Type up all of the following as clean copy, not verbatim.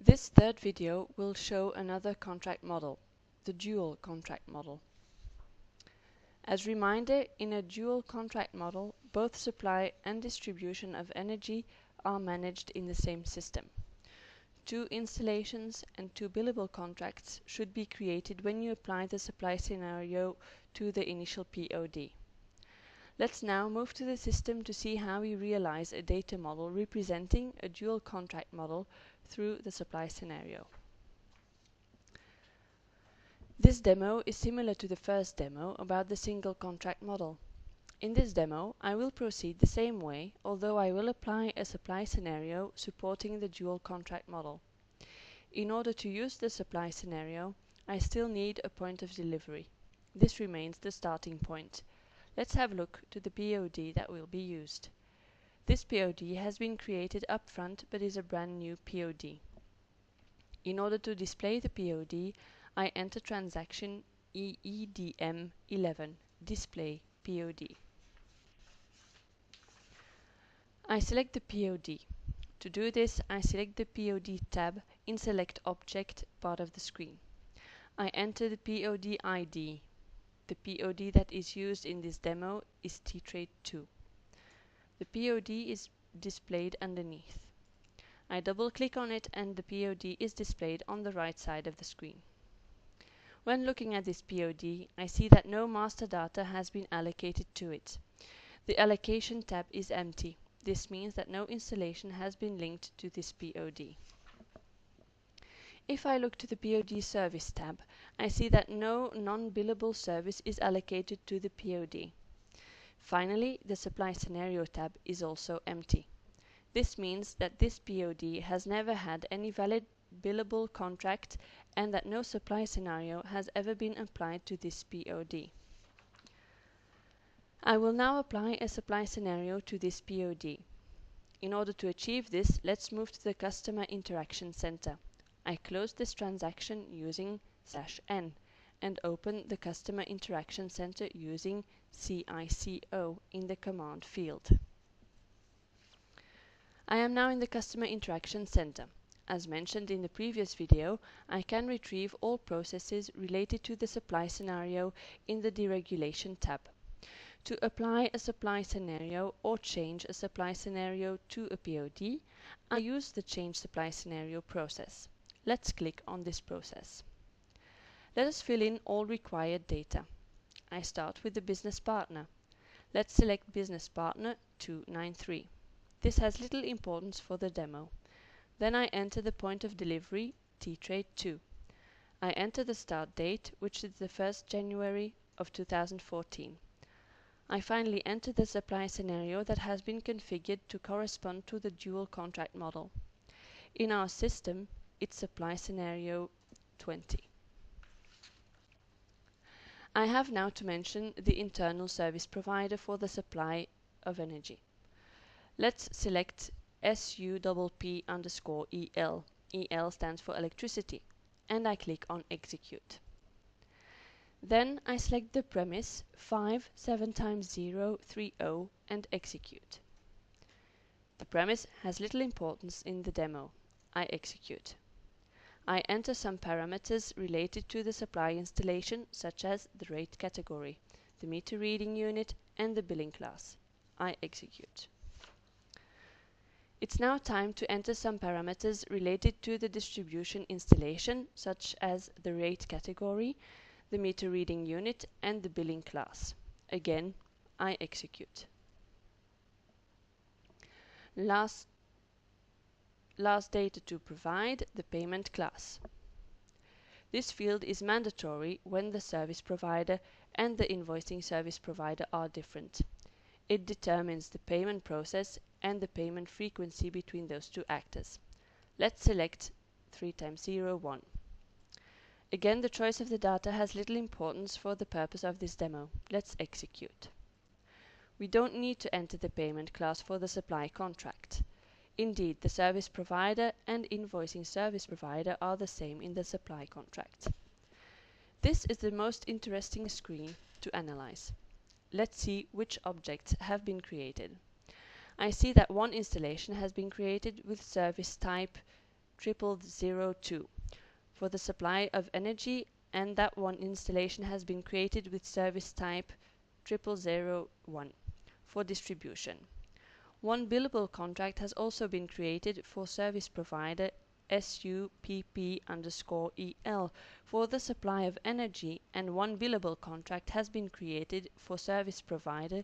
This third video will show another contract model, the dual contract model. As reminder, in a dual contract model, both supply and distribution of energy are managed in the same system. Two installations and two billable contracts should be created when you apply the supply scenario to the initial POD. Let's now move to the system to see how we realize a data model representing a dual contract model through the supply scenario. This demo is similar to the first demo about the single contract model. In this demo, I will proceed the same way, although I will apply a supply scenario supporting the dual contract model. In order to use the supply scenario, I still need a point of delivery. This remains the starting point. Let's have a look to the POD that will be used. This POD has been created upfront but is a brand new POD. In order to display the POD, I enter transaction EEDM11, display POD. I select the POD. To do this, I select the POD tab in Select Object part of the screen. I enter the POD ID. The POD that is used in this demo is TTrade2. The POD is displayed underneath. I double-click on it and the POD is displayed on the right side of the screen. When looking at this POD, I see that no master data has been allocated to it. The allocation tab is empty. This means that no installation has been linked to this POD. If I look to the POD Service tab, I see that no non-billable service is allocated to the POD. Finally, the Supply Scenario tab is also empty. This means that this POD has never had any valid billable contract and that no supply scenario has ever been applied to this POD. I will now apply a supply scenario to this POD. In order to achieve this, let's move to the Customer Interaction Center. I close this transaction using /n and open the Customer Interaction Center using CICO in the command field. I am now in the Customer Interaction Center. As mentioned in the previous video, I can retrieve all processes related to the supply scenario in the Deregulation tab. To apply a supply scenario or change a supply scenario to a POD, I use the Change Supply Scenario process. Let's click on this process. Let us fill in all required data. I start with the business partner. Let's select Business Partner 293. This has little importance for the demo. Then I enter the point of delivery, TTrade2. I enter the start date, which is the 1st January of 2014. I finally enter the supply scenario that has been configured to correspond to the dual contract model. In our system, it's supply scenario 20. I have now to mention the internal service provider for the supply of energy. Let's select SUPP_EL. EL stands for electricity, and I click on Execute. Then I select the premise 5 7 times 0 30 and execute. The premise has little importance in the demo. I execute. I enter some parameters related to the supply installation, such as the rate category, the meter reading unit, and the billing class. I execute. It's now time to enter some parameters related to the distribution installation, such as the rate category, the meter reading unit, and the billing class. Again, I execute. Last data to provide, the payment class. This field is mandatory when the service provider and the invoicing service provider are different. It determines the payment process and the payment frequency between those two actors. Let's select 3 times 0 1. Again, the choice of the data has little importance for the purpose of this demo. Let's execute. We don't need to enter the payment class for the supply contract. Indeed, the service provider and invoicing service provider are the same in the supply contract. This is the most interesting screen to analyze. Let's see which objects have been created. I see that one installation has been created with service type 0002 for the supply of energy, and that one installation has been created with service type 0001 for distribution. One billable contract has also been created for service provider SUPP_EL for the supply of energy, and one billable contract has been created for service provider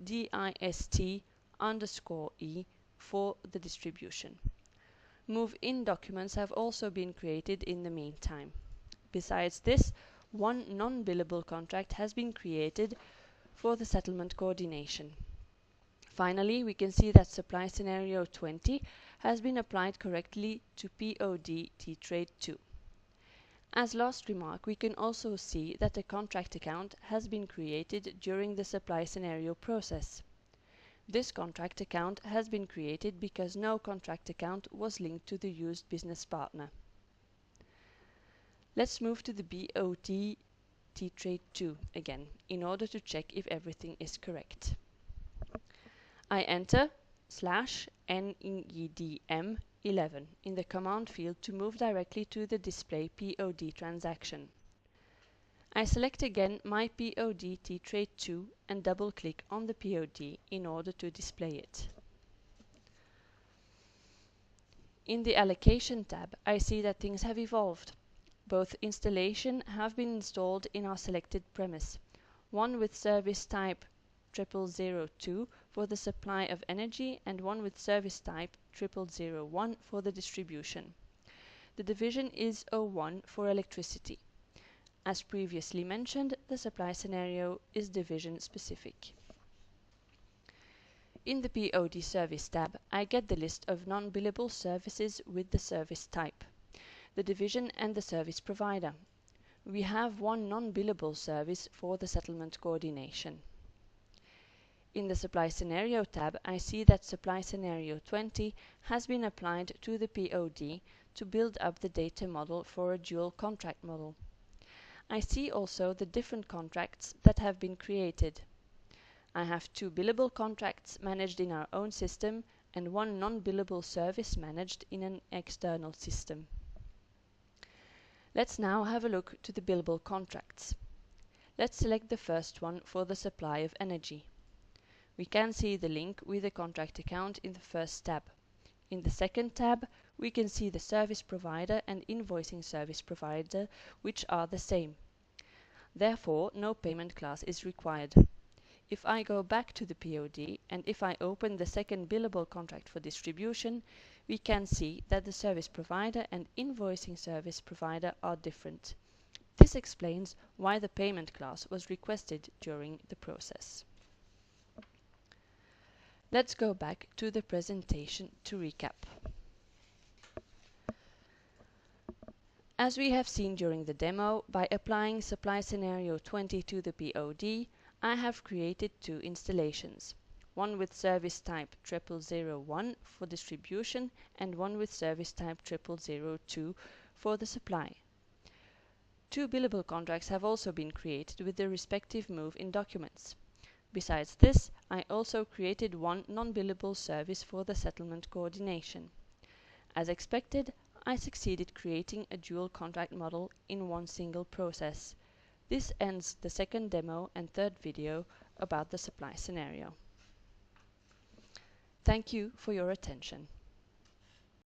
DIST_E for the distribution. Move-in documents have also been created in the meantime. Besides this, one non-billable contract has been created for the settlement coordination. Finally, we can see that supply scenario 20 has been applied correctly to POD T-Trade 2. As last remark, we can also see that a contract account has been created during the supply scenario process. This contract account has been created because no contract account was linked to the used business partner. Let's move to the BOD T-Trade 2 again, in order to check if everything is correct. I enter /NEDM11 in the command field to move directly to the display POD transaction. I select again my POD T-Trade 2 and double-click on the POD in order to display it. In the Allocation tab, I see that things have evolved. Both installations have been installed in our selected premise, one with service type 0002 for the supply of energy and one with service type 0001 for the distribution. The division is 01 for electricity. As previously mentioned, the supply scenario is division specific. In the POD Service tab, I get the list of non-billable services with the service type, the division and the service provider. We have one non-billable service for the settlement coordination. In the Supply Scenario tab, I see that Supply Scenario 20 has been applied to the POD to build up the data model for a dual contract model. I see also the different contracts that have been created. I have two billable contracts managed in our own system and one non-billable service managed in an external system. Let's now have a look to the billable contracts. Let's select the first one for the supply of energy. We can see the link with the contract account in the first tab. In the second tab, we can see the service provider and invoicing service provider, which are the same. Therefore, no payment class is required. If I go back to the POD and if I open the second billable contract for distribution, we can see that the service provider and invoicing service provider are different. This explains why the payment class was requested during the process. Let's go back to the presentation to recap. As we have seen during the demo, by applying Supply Scenario 20 to the POD, I have created two installations, one with service type 0001 for distribution and one with service type 0002 for the supply. Two billable contracts have also been created with the respective move-in documents. Besides this, I also created one non-billable service for the settlement coordination. As expected, I succeeded creating a dual contract model in one single process. This ends the second demo and third video about the supply scenario. Thank you for your attention.